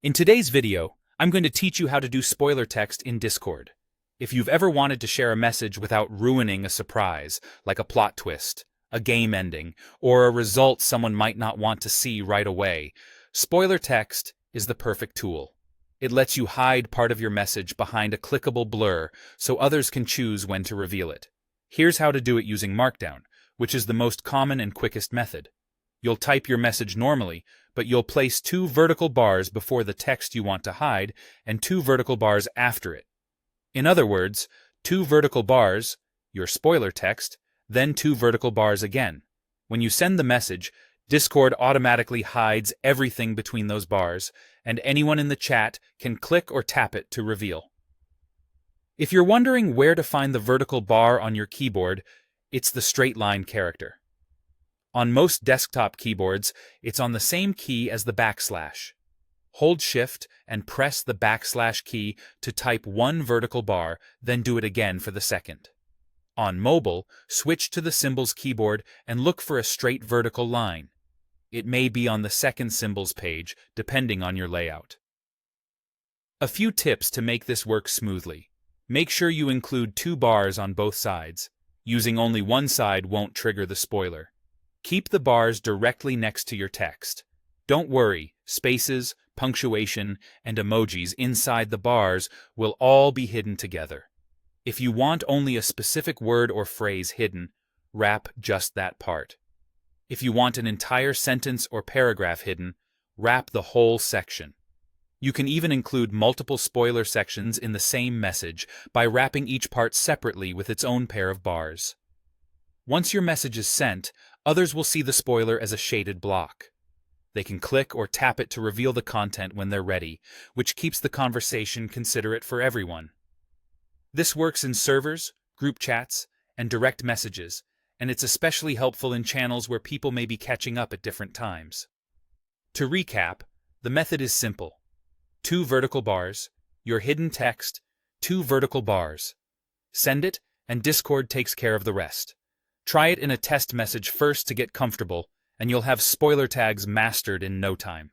In today's video, I'm going to teach you how to do spoiler text in Discord. If you've ever wanted to share a message without ruining a surprise, like a plot twist, a game ending, or a result someone might not want to see right away, spoiler text is the perfect tool. It lets you hide part of your message behind a clickable blur so others can choose when to reveal it. Here's how to do it using Markdown, which is the most common and quickest method. You'll type your message normally, but you'll place 2 vertical bars before the text you want to hide and 2 vertical bars after it. In other words, 2 vertical bars, your spoiler text, then 2 vertical bars again. When you send the message, Discord automatically hides everything between those bars, and anyone in the chat can click or tap it to reveal. If you're wondering where to find the vertical bar on your keyboard, it's the straight line character. On most desktop keyboards, it's on the same key as the backslash. Hold Shift and press the backslash key to type 1 vertical bar, then do it again for the second. On mobile, switch to the symbols keyboard and look for a straight vertical line. It may be on the second symbols page, depending on your layout. A few tips to make this work smoothly. Make sure you include 2 bars on both sides. Using only one side won't trigger the spoiler. Keep the bars directly next to your text. Don't worry, spaces, punctuation, and emojis inside the bars will all be hidden together. If you want only a specific word or phrase hidden, wrap just that part. If you want an entire sentence or paragraph hidden, wrap the whole section. You can even include multiple spoiler sections in the same message by wrapping each part separately with its own pair of bars. Once your message is sent, others will see the spoiler as a shaded block. They can click or tap it to reveal the content when they're ready, which keeps the conversation considerate for everyone. This works in servers, group chats, and direct messages, and it's especially helpful in channels where people may be catching up at different times. To recap, the method is simple. 2 vertical bars, your hidden text, 2 vertical bars. Send it, and Discord takes care of the rest. Try it in a test message first to get comfortable, and you'll have spoiler tags mastered in no time.